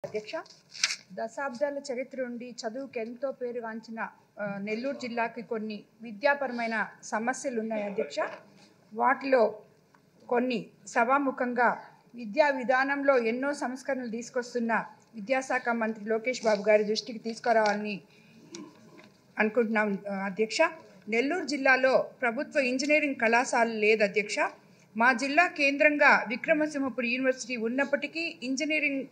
అధ్యక్ష, దశాబ్దాల చరిత్ర నుండి చదువుకు ఎంతో పేరుగాంచిన నెల్లూరు జిల్లాకి కొన్ని విద్యాపరమైన సమస్యలు ఉన్నాయి అధ్యక్ష. వాటిలో కొన్ని సభాముఖంగా విద్యా విధానంలో ఎన్నో సంస్కరణలు తీసుకొస్తున్న విద్యాశాఖ మంత్రి లోకేష్ బాబు గారి దృష్టికి తీసుకురావాలని అనుకుంటున్నాం అధ్యక్ష. నెల్లూరు జిల్లాలో ప్రభుత్వ ఇంజనీరింగ్ కళాశాల లేదు అధ్యక్ష. మా జిల్లా కేంద్రంగా విక్రమసింహపురి యూనివర్సిటీ ఉన్నప్పటికీ ఇంజనీరింగ్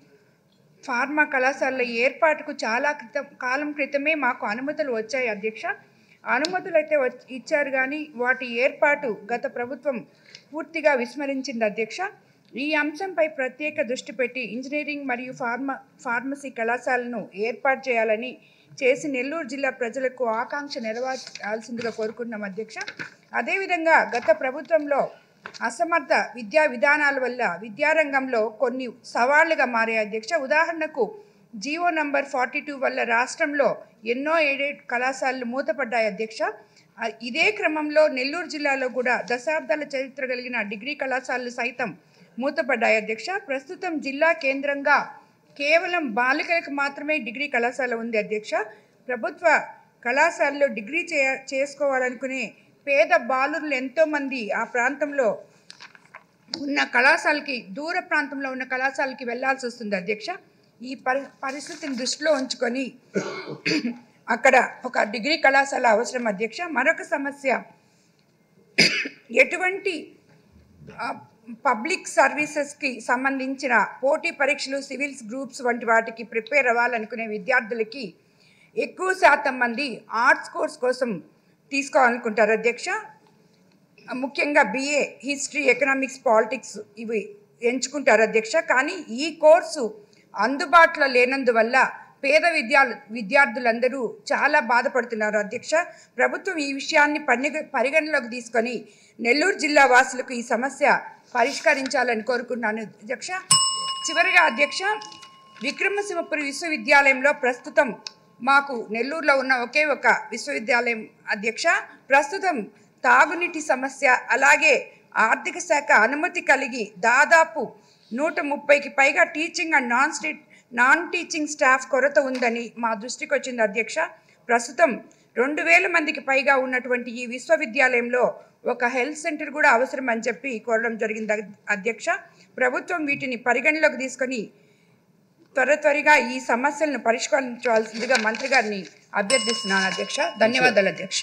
ఫార్మా కళాశాలల ఏర్పాటుకు చాలా కాలం క్రితమే మాకు అనుమతులు వచ్చాయి అధ్యక్ష. అనుమతులు అయితే ఇచ్చారు కానీ వాటి ఏర్పాటు గత ప్రభుత్వం పూర్తిగా విస్మరించింది అధ్యక్ష. ఈ అంశంపై ప్రత్యేక దృష్టి పెట్టి ఇంజనీరింగ్ మరియు ఫార్మసీ కళాశాలను ఏర్పాటు చేయాలని చేసి నెల్లూరు జిల్లా ప్రజలకు ఆకాంక్ష నెరవేర్చాల్సిందిగా కోరుకుంటున్నాం అధ్యక్ష. అదేవిధంగా గత ప్రభుత్వంలో అసమర్థ విద్యా విధానాల వల్ల విద్యారంగంలో కొన్ని సవాళ్లుగా మారాయి అధ్యక్ష. ఉదాహరణకు జీవో నంబర్ 42 వల్ల రాష్ట్రంలో ఎన్నో ఎయిడెడ్ కళాశాలలు మూతపడ్డాయి అధ్యక్ష. ఇదే క్రమంలో నెల్లూరు జిల్లాలో కూడా దశాబ్దాల చరిత్ర కలిగిన డిగ్రీ కళాశాలలు సైతం మూతపడ్డాయి అధ్యక్ష. ప్రస్తుతం జిల్లా కేంద్రంగా కేవలం బాలికలకు మాత్రమే డిగ్రీ కళాశాల ఉంది అధ్యక్ష. ప్రభుత్వ కళాశాలలో డిగ్రీ చేసుకోవాలనుకునే పేద బాలురులు ఎంతోమంది ఆ ప్రాంతంలో ఉన్న కళాశాలకి, దూర ప్రాంతంలో ఉన్న కళాశాలకి వెళ్లాల్సి వస్తుంది అధ్యక్ష. ఈ పరిస్థితిని దృష్టిలో ఉంచుకొని అక్కడ ఒక డిగ్రీ కళాశాల అవసరం అధ్యక్ష. మరొక సమస్య, ఎటువంటి పబ్లిక్ సర్వీసెస్కి సంబంధించిన పోటీ పరీక్షలు, సివిల్స్ గ్రూప్స్ వంటి వాటికి ప్రిపేర్ అవ్వాలనుకునే విద్యార్థులకి ఎక్కువ శాతం మంది ఆర్ట్స్ కోర్స్ కోసం తీసుకోవాలనుకుంటారు అధ్యక్ష. ముఖ్యంగా BA హిస్టరీ, ఎకనామిక్స్, పాలిటిక్స్ ఇవి ఎంచుకుంటారు అధ్యక్ష. కానీ ఈ కోర్సు అందుబాటులో లేనందువల్ల పేద విద్యార్థులందరూ చాలా బాధపడుతున్నారు అధ్యక్ష. ప్రభుత్వం ఈ విషయాన్ని పరిగణలోకి తీసుకొని నెల్లూరు జిల్లా వాసులకు ఈ సమస్య పరిష్కరించాలని కోరుకుంటున్నాను అధ్యక్ష. చివరిగా అధ్యక్ష, విక్రమసింహపురి విశ్వవిద్యాలయంలో ప్రస్తుతం మాకు నెల్లూరులో ఉన్న ఒకే ఒక విశ్వవిద్యాలయం అధ్యక్ష. ప్రస్తుతం తాగునీటి సమస్య, అలాగే ఆర్థిక శాఖ అనుమతి కలిగి దాదాపు 130కి పైగా teaching and non teaching staff కొరత ఉందని మా దృష్టికి వచ్చింది అధ్యక్ష. ప్రస్తుతం 2000 మందికి పైగా ఉన్నటువంటి ఈ విశ్వవిద్యాలయంలో ఒక హెల్త్ సెంటర్ కూడా అవసరం అని చెప్పి కోరడం జరిగింది అధ్యక్ష. ప్రభుత్వం వీటిని పరిగణలోకి తీసుకొని త్వరగా ఈ సమస్యలను పరిష్కరించవలసిందిగా మంత్రి గారిని అభ్యర్థిస్తున్నాను అధ్యక్ష. ధన్యవాదాలు అధ్యక్ష.